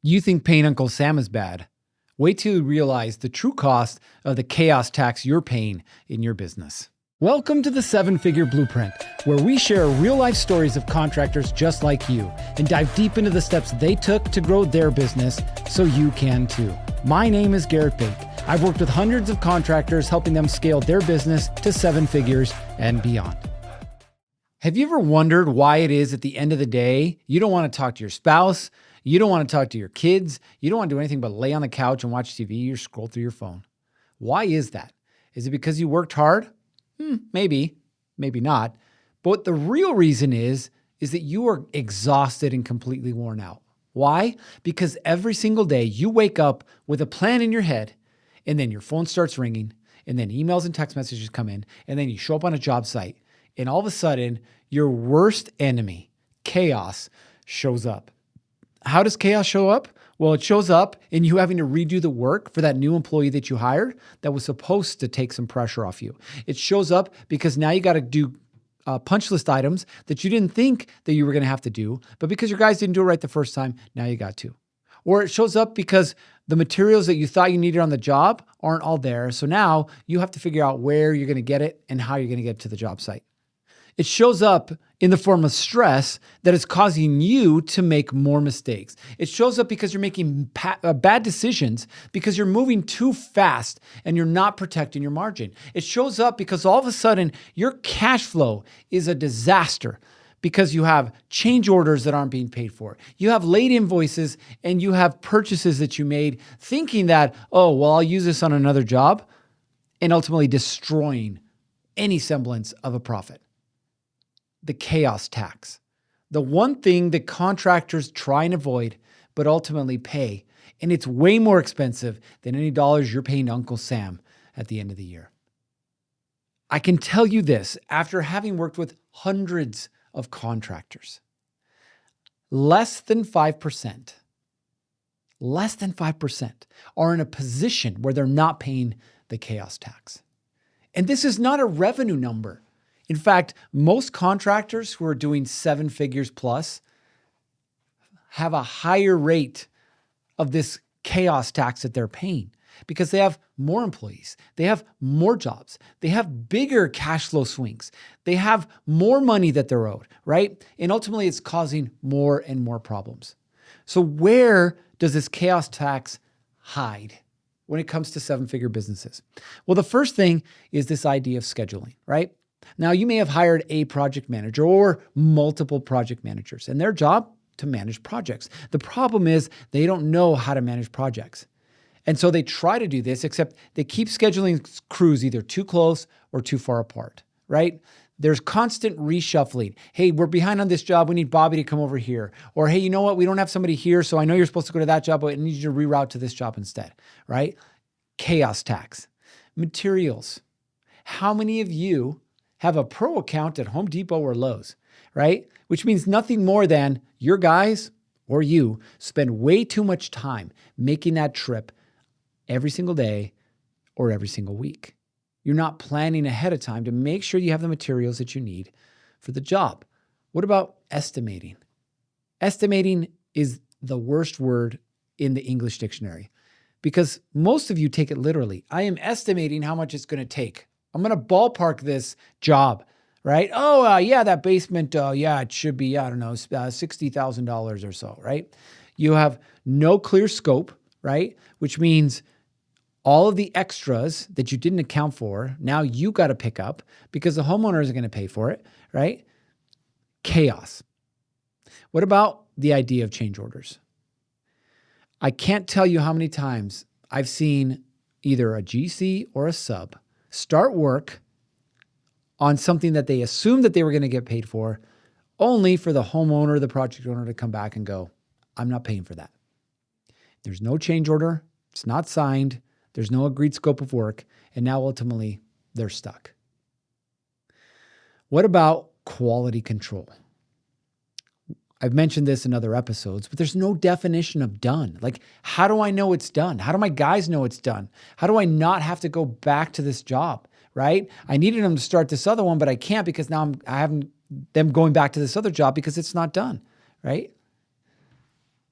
You think paying Uncle Sam is bad. Wait till you realize the true cost of the chaos tax you're paying in your business. Welcome to the 7-Figure Blueprint, where we share real-life stories of contractors just like you and dive deep into the steps they took to grow their business so you can too. My name is Garrett Bake. I've worked with hundreds of contractors helping them scale their business to 7 figures and beyond. Have you ever wondered why it is at the end of the day you don't want to talk to your spouse, you don't want to talk to your kids, you don't want to do anything but lay on the couch and watch TV or scroll through your phone? Why is that? Is it because you worked hard? Maybe, maybe not. But the real reason is that you are exhausted and completely worn out. Why? Because every single day you wake up with a plan in your head, and then your phone starts ringing, and then emails and text messages come in, and then you show up on a job site, and all of a sudden your worst enemy, chaos, shows up. How does chaos show up? Well, it shows up in you having to redo the work for that new employee that you hired that was supposed to take some pressure off you. It shows up because now you got to do punch list items that you didn't think that you were going to have to do, but because your guys didn't do it right the first time, now you got to. Or it shows up because the materials that you thought you needed on the job aren't all there. So now you have to figure out where you're going to get it and how you're going to get to the job site. It shows up in the form of stress that is causing you to make more mistakes. It shows up because you're making bad decisions because you're moving too fast and you're not protecting your margin. It shows up because all of a sudden your cash flow is a disaster because you have change orders that aren't being paid for. You have late invoices and you have purchases that you made thinking that, oh, well, I'll use this on another job, and ultimately destroying any semblance of a profit. The chaos tax, the one thing that contractors try and avoid, but ultimately pay. And it's way more expensive than any dollars you're paying Uncle Sam at the end of the year. I can tell you this after having worked with hundreds of contractors. Less than 5% are in a position where they're not paying the chaos tax. And this is not a revenue number. In fact, most contractors who are doing 7 figures plus have a higher rate of this chaos tax that they're paying because they have more employees, they have more jobs, they have bigger cash flow swings, they have more money that they're owed, right? And ultimately it's causing more and more problems. So where does this chaos tax hide when it comes to 7-figure businesses? Well, the first thing is this idea of scheduling, right? Now, you may have hired a project manager or multiple project managers, and their job to manage projects. The problem is they don't know how to manage projects. And so they try to do this, except they keep scheduling crews either too close or too far apart, right? There's constant reshuffling. Hey, we're behind on this job. We need Bobby to come over here. Or, hey, you know what? We don't have somebody here, so I know you're supposed to go to that job, but I need you to reroute to this job instead, right? Chaos tax. Materials. How many of you have a pro account at Home Depot or Lowe's, right? Which means nothing more than your guys or you spend way too much time making that trip every single day or every single week. You're not planning ahead of time to make sure you have the materials that you need for the job. What about estimating? Estimating is the worst word in the English dictionary because most of you take it literally. I am estimating how much it's going to take. I'm going to ballpark this job, right? Oh, yeah, that basement, it should be, I don't know, $60,000 or so, right? You have no clear scope, right? Which means all of the extras that you didn't account for, now you got to pick up because the homeowners are going to pay for it, right? Chaos. What about the idea of change orders? I can't tell you how many times I've seen either a GC or a sub start work on something that they assumed that they were going to get paid for, only for the homeowner, the project owner to come back and go, I'm not paying for that. There's no change order. It's not signed. There's no agreed scope of work. And now ultimately they're stuck. What about quality control? I've mentioned this in other episodes, but there's no definition of done. Like, how do I know it's done? How do my guys know it's done? How do I not have to go back to this job, right? I needed them to start this other one, but I can't because now I haven't them going back to this other job because it's not done, right?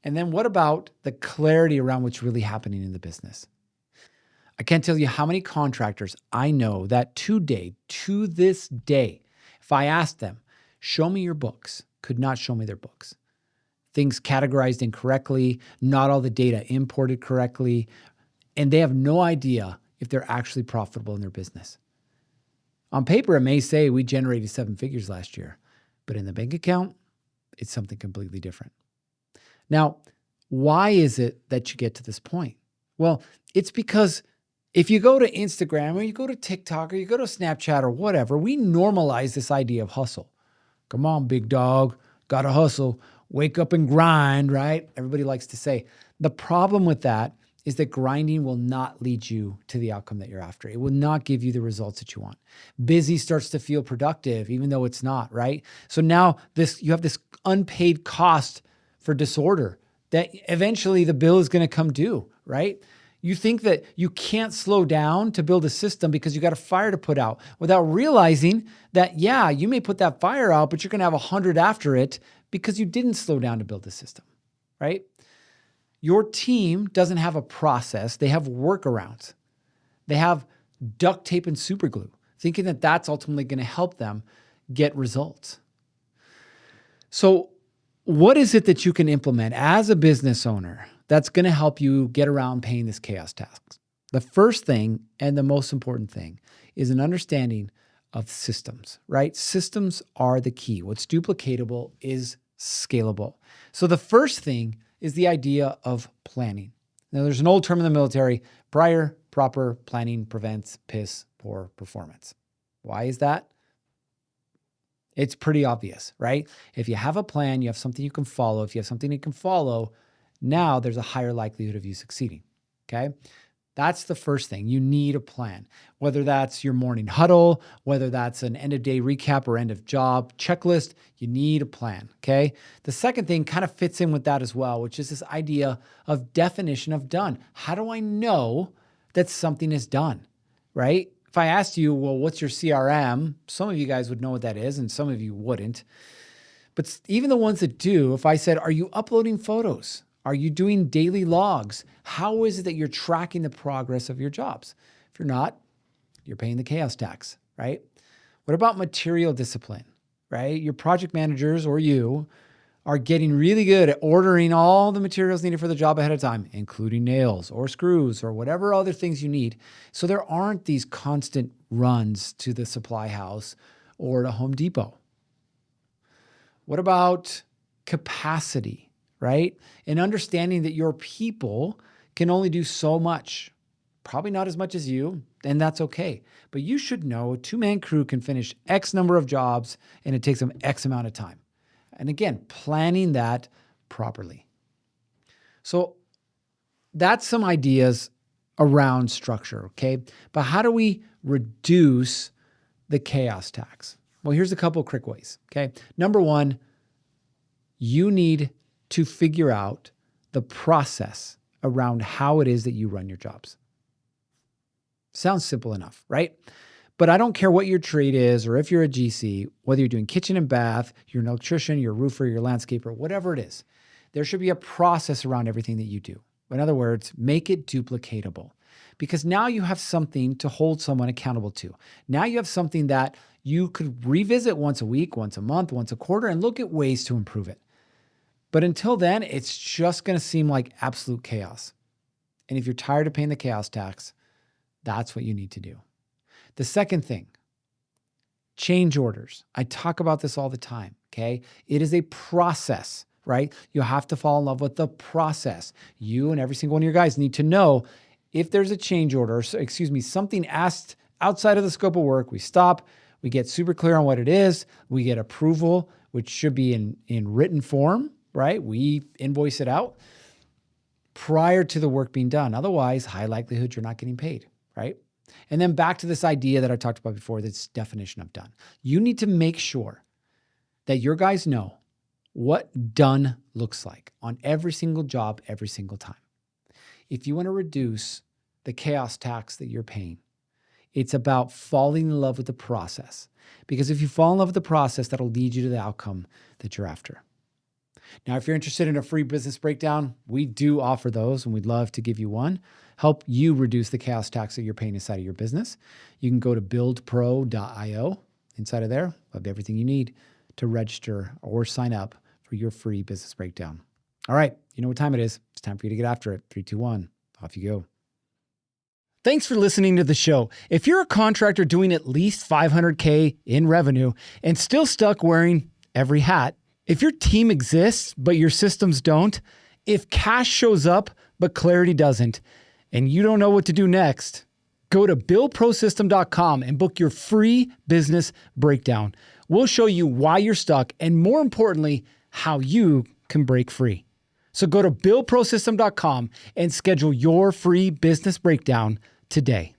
And then what about the clarity around what's really happening in the business? I can't tell you how many contractors I know that to this day, if I asked them, show me your books, could not show me their books. Things categorized incorrectly, not all the data imported correctly, and they have no idea if they're actually profitable in their business. On paper, it may say we generated 7 figures last year, but in the bank account, it's something completely different. Now, why is it that you get to this point? Well, it's because if you go to Instagram or you go to TikTok or you go to Snapchat or whatever, we normalize this idea of hustle. Come on, big dog, gotta hustle, wake up and grind, right? Everybody likes to say. The problem with that is that grinding will not lead you to the outcome that you're after. It will not give you the results that you want. Busy starts to feel productive, even though it's not, right? So now you have this unpaid cost for disorder that eventually the bill is going to come due, right? You think that you can't slow down to build a system because you got a fire to put out without realizing that, yeah, you may put that fire out, but you're going to have 100 after it because you didn't slow down to build the system, right? Your team doesn't have a process. They have workarounds. They have duct tape and super glue, thinking that that's ultimately going to help them get results. So what is it that you can implement as a business owner that's going to help you get around paying this chaos tax? The first thing and the most important thing is an understanding of systems, right? Systems are the key. What's duplicatable is scalable. So the first thing is the idea of planning. Now, there's an old term in the military: prior proper planning prevents piss poor performance. Why is that? It's pretty obvious, right? If you have a plan, you have something you can follow. If you have something you can follow, now there's a higher likelihood of you succeeding, okay? That's the first thing. You need a plan, whether that's your morning huddle, whether that's an end of day recap or end of job checklist, you need a plan, okay? The second thing kind of fits in with that as well, which is this idea of definition of done. How do I know that something is done, right? If I asked you, well, what's your CRM? Some of you guys would know what that is and some of you wouldn't. But even the ones that do, if I said, are you uploading photos? Are you doing daily logs? How is it that you're tracking the progress of your jobs? If you're not, you're paying the chaos tax, right? What about material discipline, right? Your project managers or you are getting really good at ordering all the materials needed for the job ahead of time, including nails or screws or whatever other things you need. So there aren't these constant runs to the supply house or to Home Depot. What about capacity? Right? And understanding that your people can only do so much, probably not as much as you, and that's okay. But you should know a 2-man crew can finish X number of jobs and it takes them X amount of time. And again, planning that properly. So that's some ideas around structure, okay? But how do we reduce the chaos tax? Well, here's a couple of quick ways, okay? Number one, you need to figure out the process around how it is that you run your jobs. Sounds simple enough, right? But I don't care what your trade is or if you're a GC, whether you're doing kitchen and bath, you're an electrician, you're a roofer, you're a landscaper, whatever it is, there should be a process around everything that you do. In other words, make it duplicatable, because now you have something to hold someone accountable to. Now you have something that you could revisit once a week, once a month, once a quarter, and look at ways to improve it. But until then, it's just going to seem like absolute chaos. And if you're tired of paying the chaos tax, that's what you need to do. The second thing, change orders. I talk about this all the time, okay? It is a process, right? You have to fall in love with the process. You and every single one of your guys need to know if there's a change order, something asked outside of the scope of work, we stop, we get super clear on what it is, we get approval, which should be in written form, right? We invoice it out prior to the work being done. Otherwise, high likelihood you're not getting paid, right? And then back to this idea that I talked about before, this definition of done. You need to make sure that your guys know what done looks like on every single job, every single time. If you want to reduce the chaos tax that you're paying, it's about falling in love with the process. Because if you fall in love with the process, that'll lead you to the outcome that you're after. Now, if you're interested in a free business breakdown, we do offer those and we'd love to give you one. Help you reduce the chaos tax that you're paying inside of your business. You can go to buildpro.io. Inside of there, we'll have everything you need to register or sign up for your free business breakdown. All right, you know what time it is. It's time for you to get after it. 3, 2, 1, off you go. Thanks for listening to the show. If you're a contractor doing at least $500K in revenue and still stuck wearing every hat, if your team exists but your systems don't, if cash shows up but clarity doesn't, and you don't know what to do next, go to buildprosystem.com and book your free business breakdown. We'll show you why you're stuck and, more importantly, how you can break free. So go to buildprosystem.com and schedule your free business breakdown today.